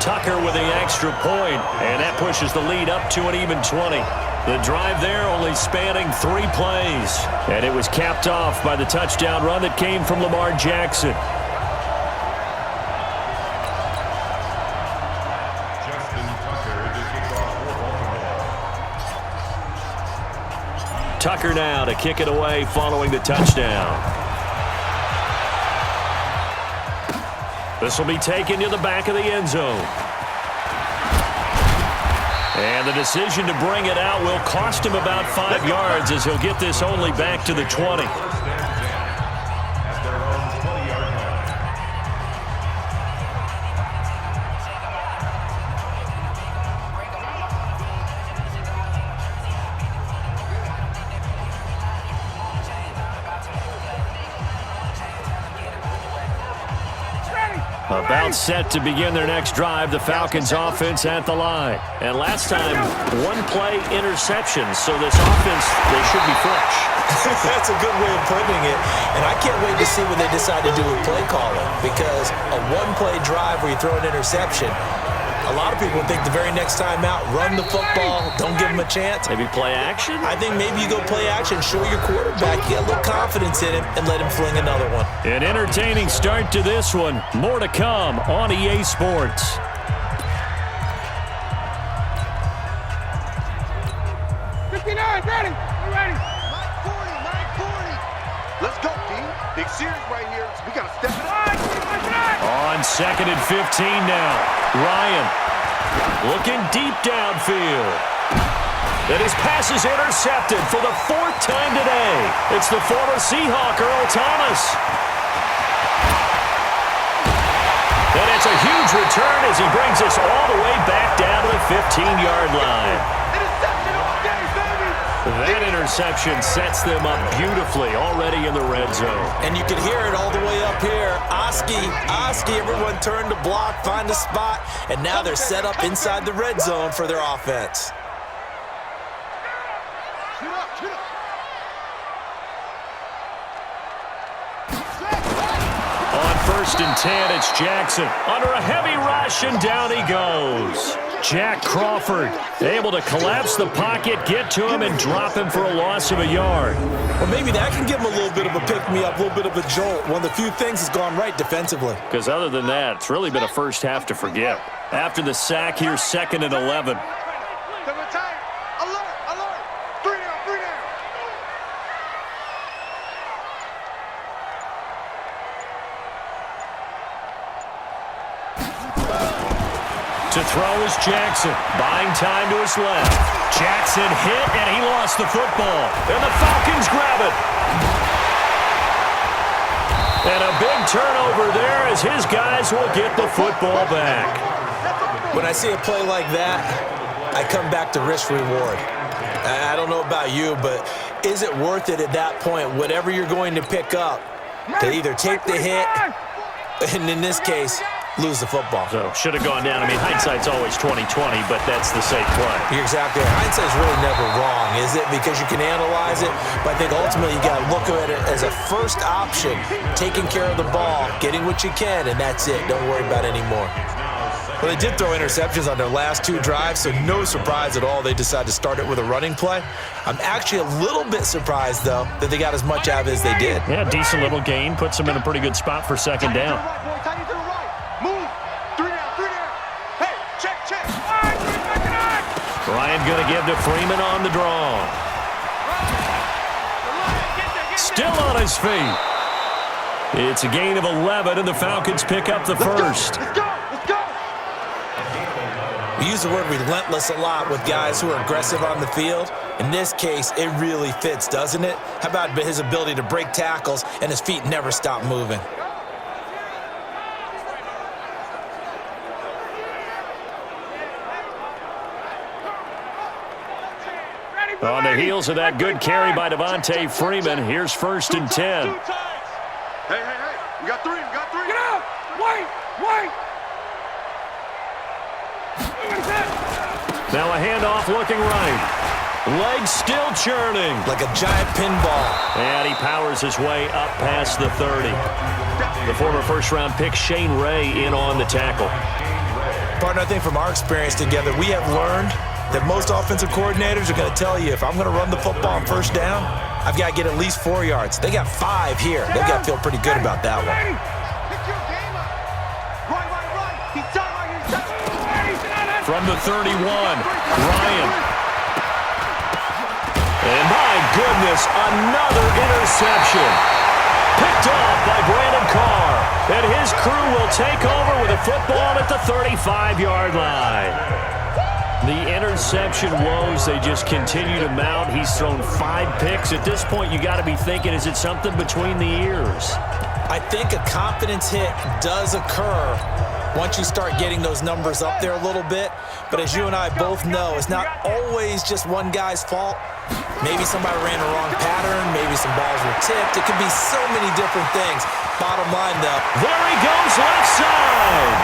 Tucker with the extra point, and that pushes the lead up to an even 20. The drive there only spanning 3 plays, and it was capped off by the touchdown run that came from Lamar Jackson. Tucker now to kick it away following the touchdown. This will be taken to the back of the end zone. And the decision to bring it out will cost him about 5 yards as he'll get this only back to the 20. About set to begin their next drive, the Falcons offense at the line. And last time, 1-play interception, so this offense, they should be fresh. That's a good way of putting it. And I can't wait to see what they decide to do with play calling, because a 1-play drive where you throw an interception, a lot of people think the very next time out, run the football, don't give them a chance. Maybe play action? I think maybe you go play action, show your quarterback, get a little confidence in him, and let him fling another one. An entertaining start to this one. More to come on EA Sports. Ready? We're ready. 940. Let's go, D. Big series right here. So we got to step it up. On 2nd and 15 now. Ryan looking deep downfield. And his pass is intercepted for the 4th time today. It's the former Seahawk, Earl Thomas. And it's a huge return as he brings us all the way back down to the 15-yard line. That interception sets them up beautifully already in the red zone. And you can hear it all the way up here. Oski, everyone turned to block, find a spot, and now they're set up inside the red zone for their offense. On 1st and 10, it's Jackson. Under a heavy rush, and down he goes. Jack Crawford able to collapse the pocket, get to him, and drop him for a loss of a yard. Well, maybe that can give him a little bit of a pick-me-up, a little bit of a jolt. One of the few things has gone right defensively. Because other than that, it's really been a first half to forget. After the sack, here's 2nd and 11. To throw is Jackson, buying time to his left. Jackson hit, and he lost the football. And the Falcons grab it. And a big turnover there as his guys will get the football back. When I see a play like that, I come back to risk-reward. I don't know about you, but is it worth it at that point, whatever you're going to pick up, to either take the hit, and in this case, lose the football? So, should have gone down. I mean, hindsight's always 20/20, but that's the safe play. You're exactly right. Hindsight's really never wrong, is it? Because you can analyze it, but I think ultimately you got to look at it as a first option, taking care of the ball, getting what you can, and that's it. Don't worry about any more. Well, they did throw interceptions on their last 2 drives, so no surprise at all they decided to start it with a running play. I'm actually a little bit surprised, though, that they got as much out of it as they did. Yeah, decent little gain. Puts them in a pretty good spot for 2nd down. Ryan going to give to Freeman on the draw. Still on his feet. It's a gain of 11, and the Falcons pick up the first. We use the word relentless a lot with guys who are aggressive on the field. In this case, it really fits, doesn't it? How about his ability to break tackles and his feet never stop moving? On the heels of that good carry by Devontae Freeman, here's 1st and 10. Hey, we got 3, Get out! Wait! Now a handoff looking right. Legs still churning. Like a giant pinball. And he powers his way up past the 30. The former first-round pick Shane Ray in on the tackle. Partner, I think from our experience together, we have learned that most offensive coordinators are going to tell you, if I'm going to run the football on first down, I've got to get at least 4 yards. They got 5 here. They've got to feel pretty good about that one. From the 31, Ryan. And my goodness, another interception. Picked off by Brandon Carr. And his crew will take over with a football at the 35-yard line. The interception woes, they just continue to mount. He's thrown 5 picks. At this point, you got to be thinking, is it something between the ears? I think a confidence hit does occur once you start getting those numbers up there a little bit. But as you and I both know, it's not always just one guy's fault. Maybe somebody ran a wrong pattern. Maybe some balls were tipped. It could be so many different things. Bottom line, though. There he goes left side.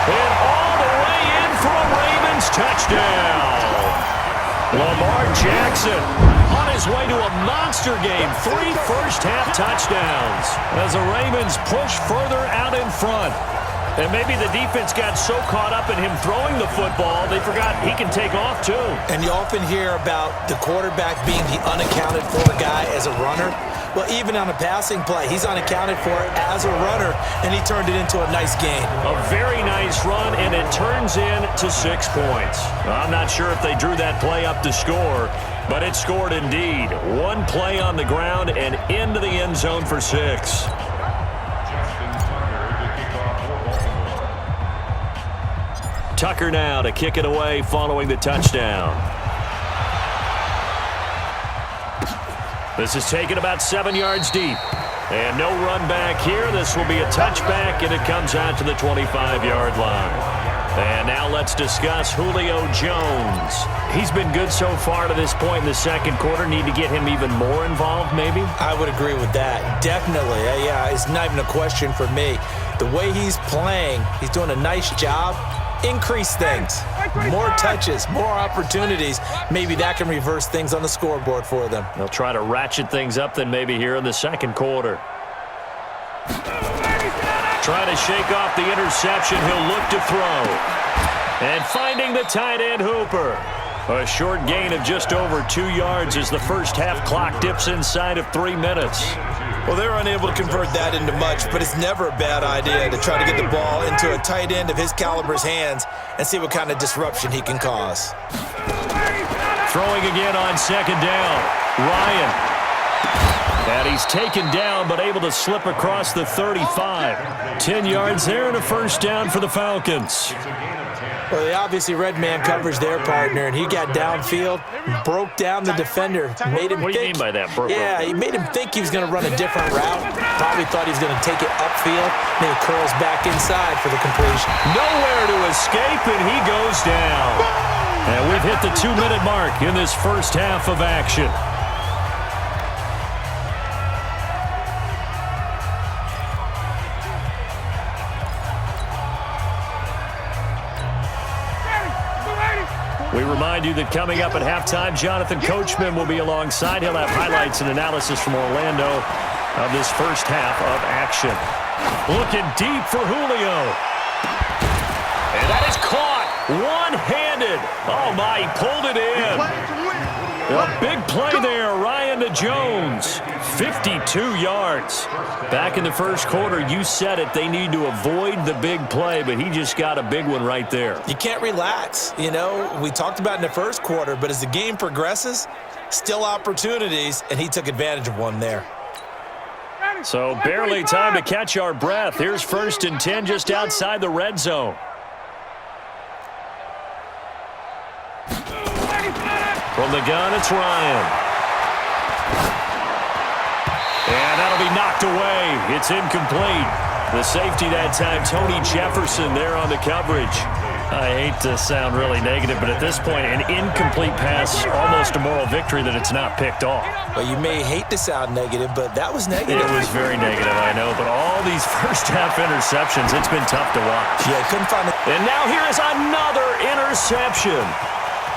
And all the way in for a Ravens touchdown. Lamar Jackson on his way to a monster game. 3 first-half touchdowns as the Ravens push further out in front. And maybe the defense got so caught up in him throwing the football, they forgot he can take off too. And you often hear about the quarterback being the unaccounted for guy as a runner. Well, even on a passing play, he's unaccounted for as a runner, and he turned it into a nice game. A very nice run, and it turns into 6 points. I'm not sure if they drew that play up to score, but it scored indeed. 1 play on the ground and into the end zone for 6. Tucker now to kick it away following the touchdown. This is taken about 7 yards deep. And no run back here. This will be a touchback, and it comes out to the 25-yard line. And now let's discuss Julio Jones. He's been good so far to this point in the second quarter. Need to get him even more involved, maybe? I would agree with that. Definitely. Yeah, it's not even a question for me. The way he's playing, he's doing a nice job. Increase things. More touches, more opportunities. Maybe that can reverse things on the scoreboard for them. They'll try to ratchet things up then maybe here in the second quarter. Trying to shake off the interception. He'll look to throw. And finding the tight end Hooper. A short gain of just over 2 yards as the first half clock dips inside of 3 minutes. Well, they're unable to convert that into much, but it's never a bad idea to try to get the ball into a tight end of his caliber's hands and see what kind of disruption he can cause. Throwing again on second down. Ryan. And he's taken down but able to slip across the 35. 10 yards there and a first down for the Falcons. Well, they obviously read man coverage there, partner, and he got downfield, broke down the defender, made him What do you mean by that? Yeah, he made him think he was going to run a different route. Probably thought he was going to take it upfield, then he curls back inside for the completion. Nowhere to escape, and he goes down. And we've hit the 2-minute mark in this first half of action. We remind you that coming up at halftime, Jonathan Coachman will be alongside. He'll have highlights and analysis from Orlando of this first half of action. Looking deep for Julio. And that is caught one-handed. Oh, my, he pulled it in. A big play there, Ryan to Jones. 52 yards. Back in the first quarter, you said it, they need to avoid the big play, but he just got a big one right there. You can't relax. You know, we talked about in the first quarter, but as the game progresses, still opportunities, and he took advantage of one there. So barely time to catch our breath. Here's 1st and 10 just outside the red zone. From the gun, it's Ryan. And that'll be knocked away. It's incomplete. The safety that time, Tony Jefferson there on the coverage. I hate to sound really negative, but at this point, an incomplete pass, almost a moral victory that it's not picked off. Well, you may hate to sound negative, but that was negative. It was very negative, I know, but all these first-half interceptions, it's been tough to watch. Yeah, couldn't find it. And now here is another interception.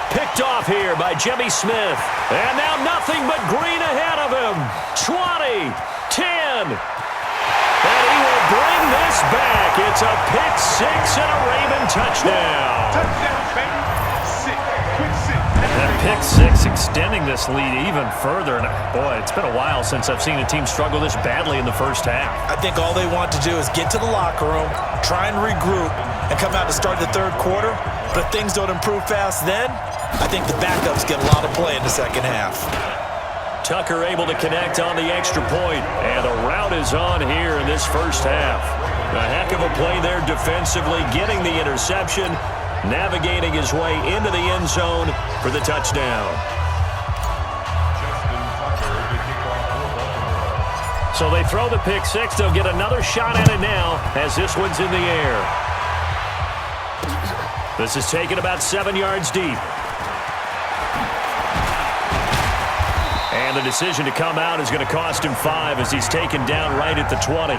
Picked off here by Jimmy Smith. And now nothing but green ahead of him. 20, 10. And he will bring this back. It's a pick six and a Raven touchdown. Touchdown, baby. Sick. Quick sick. That pick six extending this lead even further. And boy, it's been a while since I've seen a team struggle this badly in the first half. I think all they want to do is get to the locker room, try and regroup, and come out to start the third quarter. But if things don't improve fast then, I think the backups get a lot of play in the second half. Tucker able to connect on the extra point, and the route is on here in this first half. A heck of a play there defensively, getting the interception, navigating his way into the end zone for the touchdown. So they throw the pick six. They'll get another shot at it now as this one's in the air. This is taken about 7 yards deep. And the decision to come out is going to cost him 5 as he's taken down right at the 20.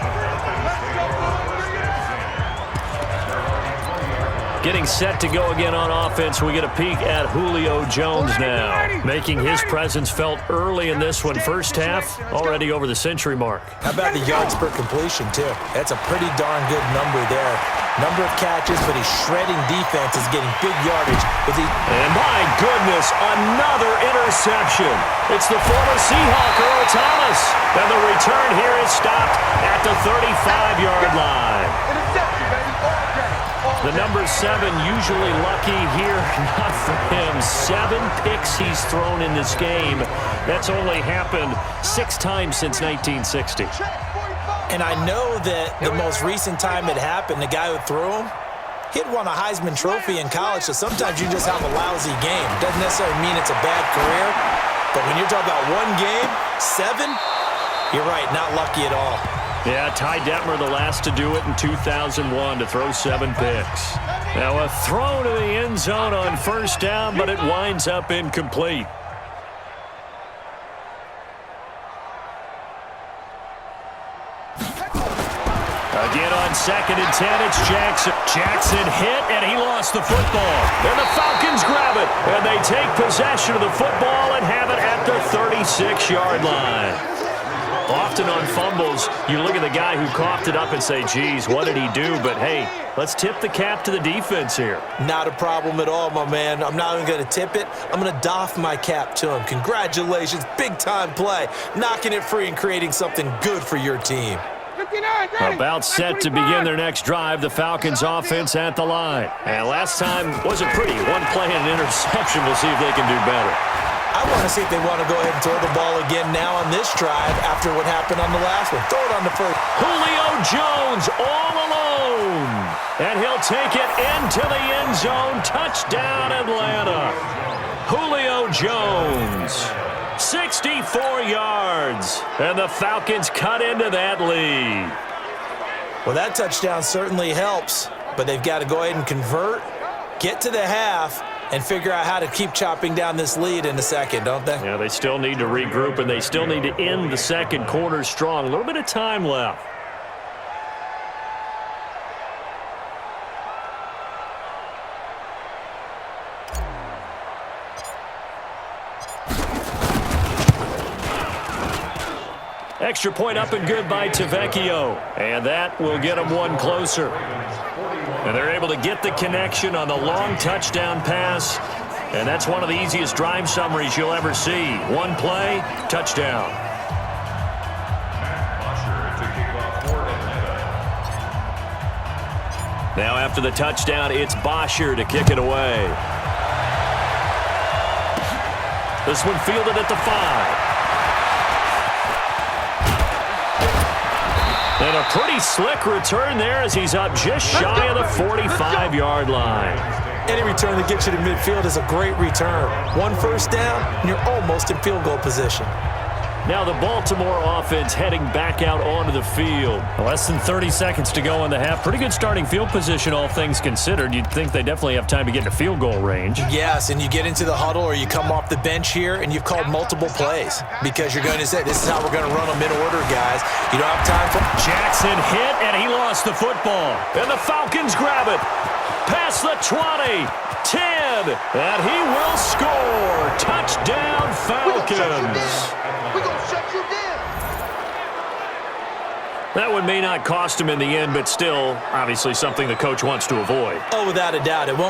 Getting set to go again on offense. We get a peek at Julio Jones now, making his presence felt early in this one. First half, already over the century mark. How about the yards per completion, too? That's a pretty darn good number there. Number of catches, but he's shredding defenses, getting big yardage. And my goodness, another interception. It's the former Seahawk, Earl Thomas. And the return here is stopped at the 35-yard line. Interception, baby. The number 7 usually lucky here, not for him. 7 picks he's thrown in this game. That's only happened 6 times since 1960. And I know that the most recent time it happened, the guy who threw him, he'd won a Heisman Trophy in college, so sometimes you just have a lousy game. Doesn't necessarily mean it's a bad career, but when you're talking about one game, 7, you're right, not lucky at all. Yeah, Ty Detmer, the last to do it in 2001, to throw 7 picks. Now a throw to the end zone on first down, but it winds up incomplete. Again on 2nd and 10, it's Jackson. Jackson hit, and he lost the football. And the Falcons grab it, and they take possession of the football and have it at the 36-yard line. Often on fumbles, you look at the guy who coughed it up and say, geez, what did he do? But, hey, let's tip the cap to the defense here. Not a problem at all, my man. I'm not even going to tip it. I'm going to doff my cap to him. Congratulations, big-time play. Knocking it free and creating something good for your team. About set to begin their next drive, the Falcons offense at the line. And last time wasn't pretty. One play and an interception. We'll see if they can do better. I want to see if they want to go ahead and throw the ball again now on this drive after what happened on the last one. Throw it on the first. Julio Jones all alone. And he'll take it into the end zone. Touchdown, Atlanta. Julio Jones. 64 yards. And the Falcons cut into that lead. Well, that touchdown certainly helps, but they've got to go ahead and convert, get to the half, and figure out how to keep chopping down this lead in the second, don't they? Yeah, they still need to regroup, and they still need to end the second quarter strong. A little bit of time left. Extra point up and good by Tavecchio. And that will get them one closer. And they're able to get the connection on the long touchdown pass. And that's one of the easiest drive summaries you'll ever see. One play, touchdown. Now after the touchdown, it's Bosher to kick it away. This one fielded at the 5. And a pretty slick return there as he's up just shy of the 45-yard line. Any return that gets you to midfield is a great return. One first down, and you're almost in field goal position. Now the Baltimore offense heading back out onto the field. Less than 30 seconds to go in the half. Pretty good starting field position, all things considered. You'd think they definitely have time to get into field goal range. Yes, and you get into the huddle or you come off the bench here and you've called multiple plays because you're going to say, this is how we're going to run them in order, guys. You don't have time for... Jackson hit, and he lost the football. And the Falcons grab it. Past the 20, 10, and he will score. Touchdown, Falcons. We're going to shut you down. That one may not cost him in the end, but still, obviously something the coach wants to avoid. Oh, without a doubt. It won't